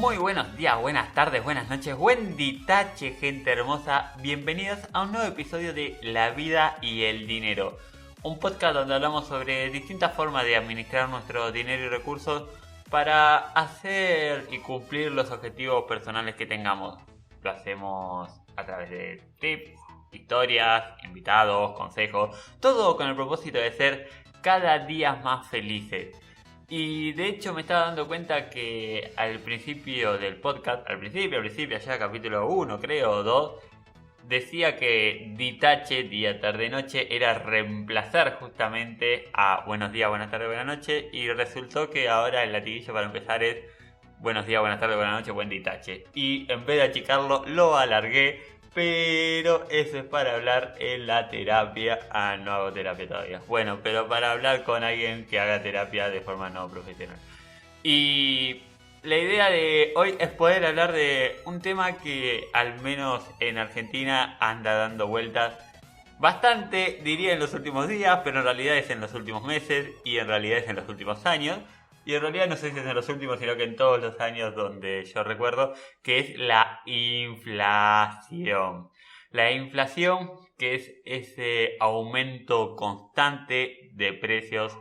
Muy buenos días, buenas tardes, buenas noches, buen ditache, gente hermosa. Bienvenidos a un nuevo episodio de La vida y el dinero. Un podcast donde hablamos sobre distintas formas de administrar nuestro dinero y recursos para hacer y cumplir los objetivos personales que tengamos. Lo hacemos a través de tips, historias, invitados, consejos, todo con el propósito de ser cada día más felices. Y de hecho me estaba dando cuenta que al principio del podcast, al principio, allá capítulo 1 creo, o 2, decía que ditache, día, tarde, noche, era reemplazar justamente a buenos días, buenas tardes, buenas noches, y resultó que ahora el latiguillo para empezar es buenos días, buenas tardes, buenas noches, buen ditache. Y en vez de achicarlo, lo alargué. Pero eso es para hablar en la terapia. Ah, no hago terapia todavía. Bueno, pero para hablar con alguien que haga terapia de forma no profesional. Y la idea de hoy es poder hablar de un tema que al menos en Argentina anda dando vueltas bastante, diría en los últimos días, pero en realidad es en los últimos meses y en realidad es en los últimos años. Y en realidad no sé si es en los últimos, sino que en todos los años donde yo recuerdo, que es la inflación. La inflación, que es ese aumento constante de precios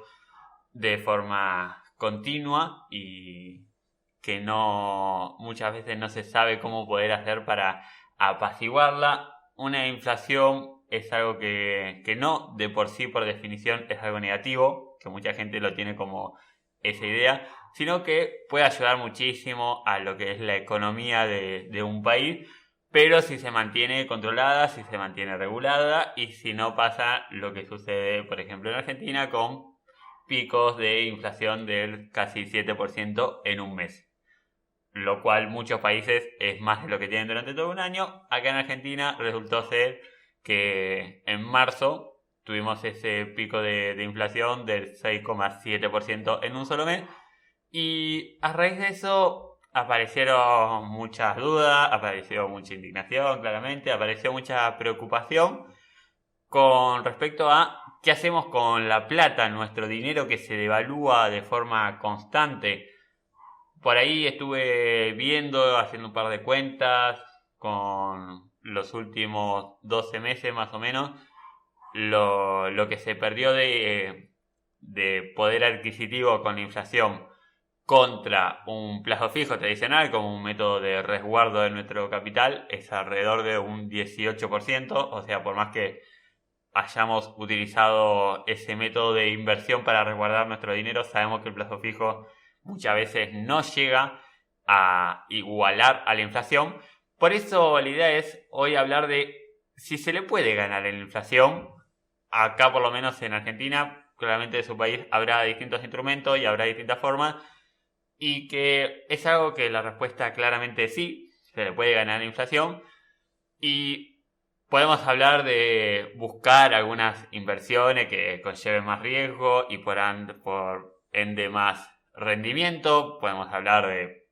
de forma continua y que no muchas veces no se sabe cómo poder hacer para apaciguarla. Una inflación es algo que no de por sí, por definición, es algo negativo, que mucha gente lo tiene como esa idea, sino que puede ayudar muchísimo a lo que es la economía de un país, pero si se mantiene controlada, si se mantiene regulada y si no pasa lo que sucede, por ejemplo, en Argentina con picos de inflación del casi 7% en un mes. Lo cual muchos países es más de lo que tienen durante todo un año. Acá en Argentina resultó ser que en marzo tuvimos ese pico de inflación del 6,7% en un solo mes. Y a raíz de eso aparecieron muchas dudas, apareció mucha indignación, claramente, apareció mucha preocupación con respecto a qué hacemos con la plata, nuestro dinero que se devalúa de forma constante. Por ahí estuve viendo, haciendo un par de cuentas con los últimos 12 meses más o menos, lo que se perdió de poder adquisitivo con la inflación contra un plazo fijo tradicional como un método de resguardo de nuestro capital es alrededor de un 18%, o sea, por más que hayamos utilizado ese método de inversión para resguardar nuestro dinero, sabemos que el plazo fijo muchas veces no llega a igualar a la inflación. Por eso la idea es hoy hablar de si se le puede ganar en la inflación. Acá por lo menos en Argentina, claramente de su país habrá distintos instrumentos y habrá distintas formas, y que es algo que la respuesta claramente es sí, se le puede ganar la inflación. Y podemos hablar de buscar algunas inversiones que conlleven más riesgo y por ende más rendimiento. Podemos hablar de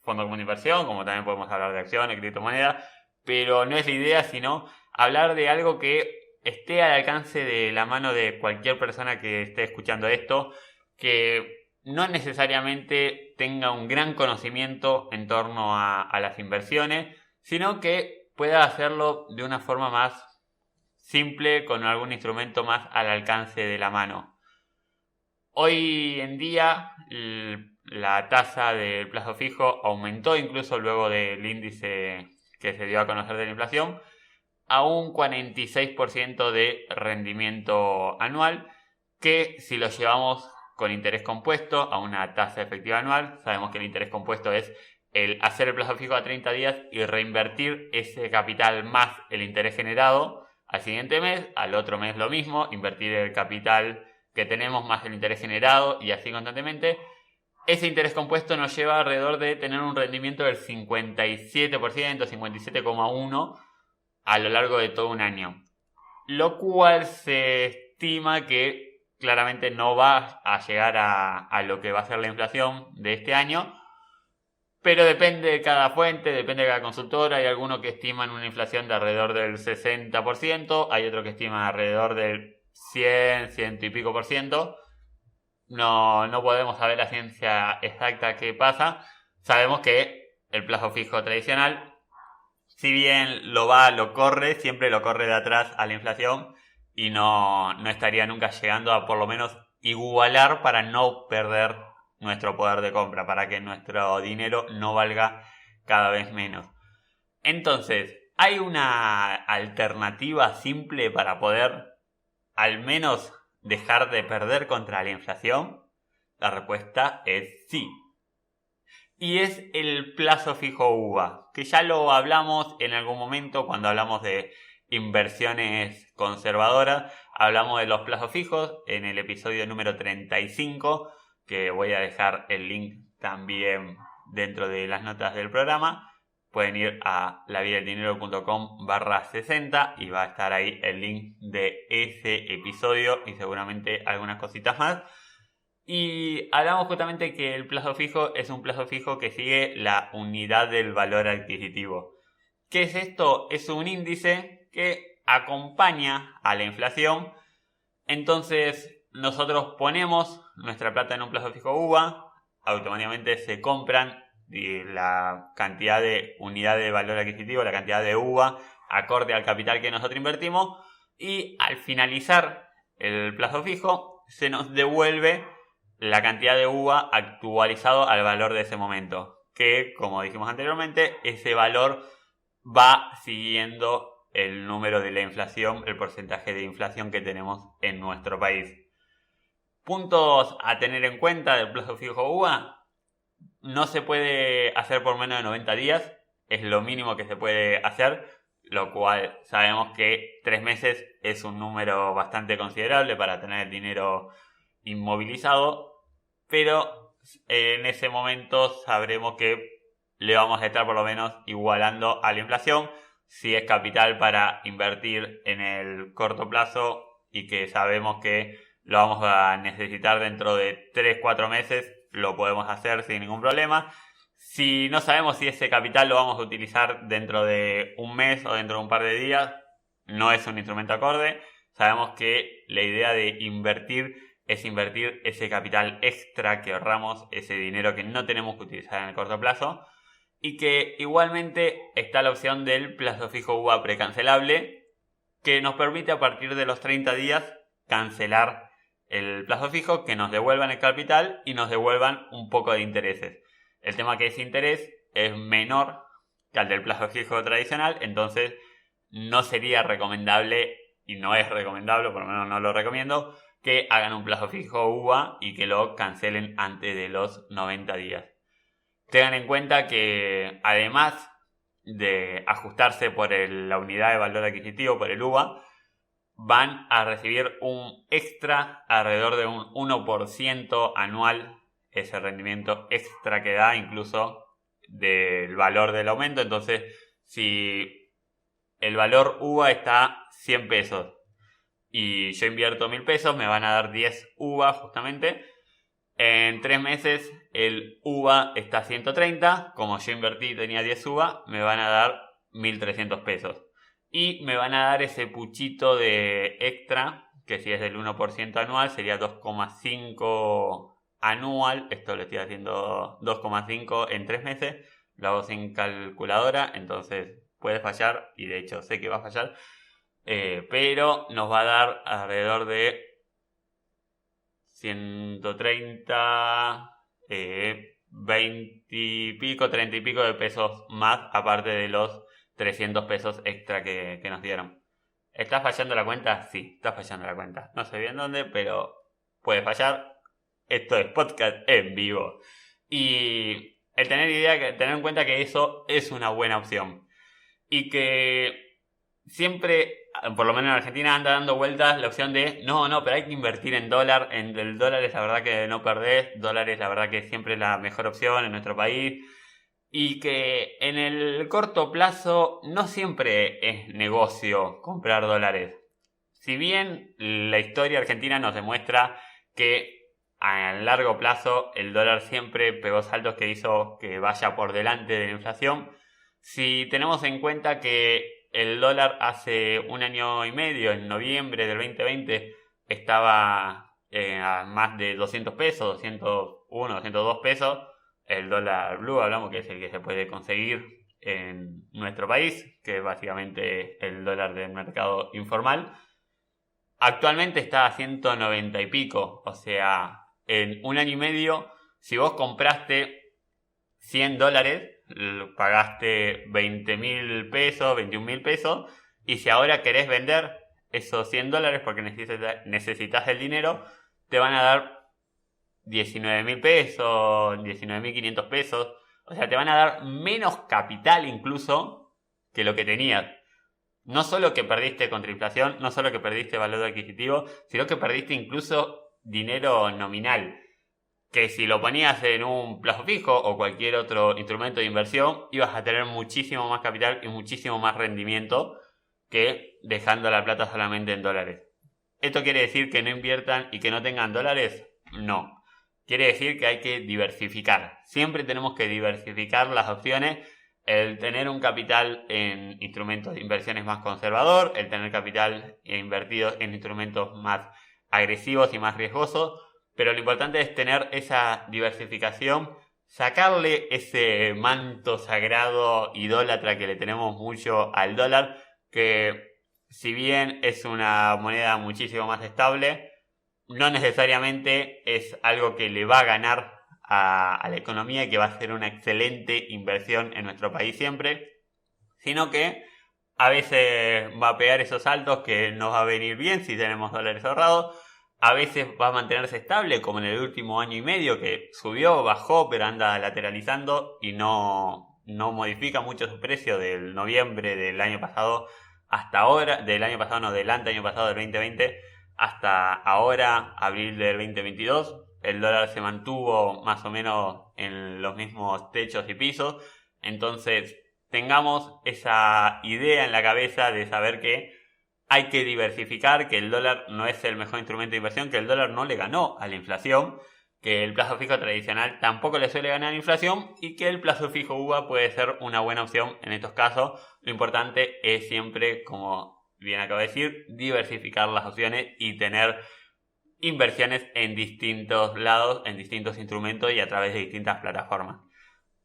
fondos como inversión, como también podemos hablar de acciones, criptomonedas, pero no es la idea, sino hablar de algo que esté al alcance de la mano de cualquier persona que esté escuchando esto, que no necesariamente tenga un gran conocimiento en torno a las inversiones, sino que pueda hacerlo de una forma más simple, con algún instrumento más al alcance de la mano. Hoy en día la tasa del plazo fijo aumentó incluso luego del índice que se dio a conocer de la inflación a un 46% de rendimiento anual, que si lo llevamos con interés compuesto a una tasa efectiva anual, sabemos que el interés compuesto es el hacer el plazo fijo a 30 días y reinvertir ese capital más el interés generado al siguiente mes, al otro mes lo mismo, invertir el capital que tenemos más el interés generado y así constantemente. Ese interés compuesto nos lleva alrededor de tener un rendimiento del 57%, 57,1% a lo largo de todo un año, lo cual se estima que claramente no va a llegar a lo que va a ser la inflación de este año, pero depende de cada fuente, depende de cada consultora. Hay algunos que estiman una inflación de alrededor del 60%, hay otros que estiman alrededor del 100 y pico por ciento. No podemos saber la ciencia exacta qué pasa. Sabemos que el plazo fijo tradicional, si bien lo corre, siempre lo corre de atrás a la inflación y no estaría nunca llegando a por lo menos igualar para no perder nuestro poder de compra, para que nuestro dinero no valga cada vez menos. Entonces, ¿hay una alternativa simple para poder al menos dejar de perder contra la inflación? La respuesta es sí. Y es el plazo fijo UVA, que ya lo hablamos en algún momento cuando hablamos de inversiones conservadoras. Hablamos de los plazos fijos en el episodio número 35, que voy a dejar el link también dentro de las notas del programa. Pueden ir a lavidadeldinero.com/60 y va a estar ahí el link de ese episodio y seguramente algunas cositas más. Y hablamos justamente que el plazo fijo es un plazo fijo que sigue la unidad del valor adquisitivo. ¿Qué es esto? Es un índice que acompaña a la inflación. Entonces nosotros ponemos nuestra plata en un plazo fijo UVA, automáticamente se compran la cantidad de unidad de valor adquisitivo, la cantidad de UVA acorde al capital que nosotros invertimos, y al finalizar el plazo fijo se nos devuelve la cantidad de UVA actualizado al valor de ese momento, que como dijimos anteriormente, ese valor va siguiendo el número de la inflación, el porcentaje de inflación que tenemos en nuestro país. Puntos a tener en cuenta del plazo fijo UVA: no se puede hacer por menos de 90 días, es lo mínimo que se puede hacer, lo cual sabemos que 3 meses es un número bastante considerable para tener el dinero inmovilizado, pero en ese momento sabremos que le vamos a estar por lo menos igualando a la inflación. Si es capital para invertir en el corto plazo y que sabemos que lo vamos a necesitar dentro de 3-4 meses, lo podemos hacer sin ningún problema. Si no sabemos si ese capital lo vamos a utilizar dentro de un mes o dentro de un par de días, no es un instrumento acorde. Sabemos que la idea de invertir es invertir ese capital extra que ahorramos, ese dinero que no tenemos que utilizar en el corto plazo, y que igualmente está la opción del plazo fijo UVA precancelable, que nos permite a partir de los 30 días cancelar el plazo fijo, que nos devuelvan el capital y nos devuelvan un poco de intereses. El tema que ese interés es menor que al del plazo fijo tradicional, entonces no sería recomendable, y no es recomendable, por lo menos no lo recomiendo, que hagan un plazo fijo UVA y que lo cancelen antes de los 90 días. Tengan en cuenta que además de ajustarse por la unidad de valor adquisitivo, por el UVA, van a recibir un extra alrededor de un 1% anual, ese rendimiento extra que da incluso del valor del aumento. Entonces, si el valor UVA está 100 pesos y yo invierto 1000 pesos, me van a dar 10 UVA justamente. En 3 meses el UVA está a 130, como yo invertí y tenía 10 UVA, me van a dar 1300 pesos. Y me van a dar ese puchito de extra, que si es del 1% anual sería 2,5 anual. Esto lo estoy haciendo 2,5 en 3 meses, lo hago sin calculadora, entonces puede fallar, y de hecho sé que va a fallar, pero nos va a dar alrededor de 130, 20 y pico, 30 y pico de pesos más, aparte de los 300 pesos extra que nos dieron. ¿Está fallando la cuenta? Sí, está fallando la cuenta. No sé bien dónde, pero puede fallar. Esto es podcast en vivo. Y el tener en cuenta que eso es una buena opción. Y que siempre, por lo menos en Argentina, anda dando vueltas la opción de no, pero hay que invertir en dólar. En el dólar es la verdad que no perdés. Dólar es la verdad que siempre es la mejor opción en nuestro país. Y que en el corto plazo no siempre es negocio comprar dólares. Si bien la historia argentina nos demuestra que a largo plazo el dólar siempre pegó saltos que hizo que vaya por delante de la inflación, si tenemos en cuenta que el dólar hace 1 año y medio, en noviembre del 2020, estaba a más de 200 pesos, 201, 202 pesos, el dólar blue, hablamos que es el que se puede conseguir en nuestro país, que es básicamente el dólar del mercado informal. Actualmente está a 190 y pico, o sea, en un año y medio, si vos compraste $100, pagaste 20.000 pesos, 21.000 pesos, y si ahora querés vender esos $100 porque necesitas el dinero, te van a dar 19.000 pesos, 19.500 pesos, o sea, te van a dar menos capital incluso que lo que tenías. No solo que perdiste contra inflación, no solo que perdiste valor adquisitivo, sino que perdiste incluso dinero nominal. Que si lo ponías en un plazo fijo o cualquier otro instrumento de inversión, ibas a tener muchísimo más capital y muchísimo más rendimiento que dejando la plata solamente en dólares. ¿Esto quiere decir que no inviertan y que no tengan dólares? No. Quiere decir que hay que diversificar. Siempre tenemos que diversificar las opciones. El tener un capital en instrumentos de inversiones más conservador, el tener capital invertido en instrumentos más agresivos y más riesgosos, pero lo importante es tener esa diversificación, sacarle ese manto sagrado idólatra que le tenemos mucho al dólar, que si bien es una moneda muchísimo más estable, no necesariamente es algo que le va a ganar a la economía y que va a ser una excelente inversión en nuestro país siempre, sino que a veces va a pegar esos saltos que nos va a venir bien si tenemos dólares ahorrados, a veces va a mantenerse estable como en el último año y medio que subió, bajó, pero anda lateralizando y no modifica mucho su precio del noviembre del año pasado hasta ahora, del año pasado no, del año pasado del 2020 hasta ahora, abril del 2022. El dólar se mantuvo más o menos en los mismos techos y pisos. Entonces, tengamos esa idea en la cabeza de saber que hay que diversificar, que el dólar no es el mejor instrumento de inversión, que el dólar no le ganó a la inflación, que el plazo fijo tradicional tampoco le suele ganar a la inflación y que el plazo fijo UVA puede ser una buena opción en estos casos. Lo importante es siempre, como bien acabo de decir, diversificar las opciones y tener inversiones en distintos lados, en distintos instrumentos y a través de distintas plataformas.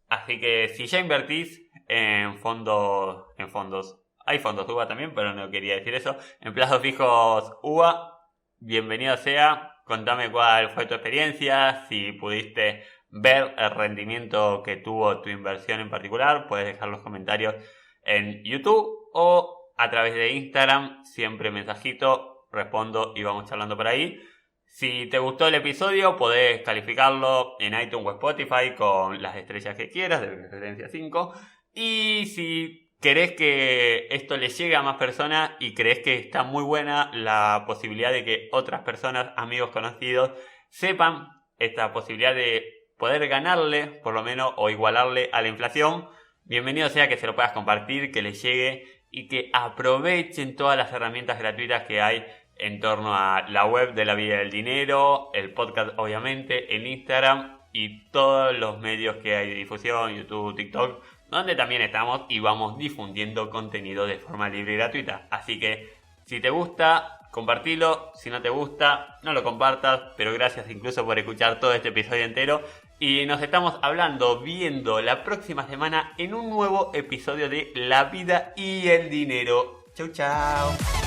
Así que si ya invertís en fondos, hay fondos UVA también, pero no quería decir eso, en plazos fijos UVA, bienvenido sea, contame cuál fue tu experiencia, si pudiste ver el rendimiento que tuvo tu inversión en particular, puedes dejar los comentarios en YouTube o a través de Instagram, siempre mensajito, respondo y vamos charlando por ahí. Si te gustó el episodio, podés calificarlo en iTunes o Spotify con las estrellas que quieras, de preferencia 5. Y si querés que esto le llegue a más personas y crees que está muy buena la posibilidad de que otras personas, amigos, conocidos, sepan esta posibilidad de poder ganarle, por lo menos, o igualarle a la inflación, bienvenido sea que se lo puedas compartir, que les llegue y que aprovechen todas las herramientas gratuitas que hay en torno a la web de La Vida del Dinero, el podcast obviamente, el Instagram y todos los medios que hay de difusión, YouTube, TikTok, donde también estamos y vamos difundiendo contenido de forma libre y gratuita. Así que si te gusta, compartilo, si no te gusta, no lo compartas, pero gracias incluso por escuchar todo este episodio entero. Y nos estamos viendo la próxima semana en un nuevo episodio de La Vida y el Dinero. Chau, chau.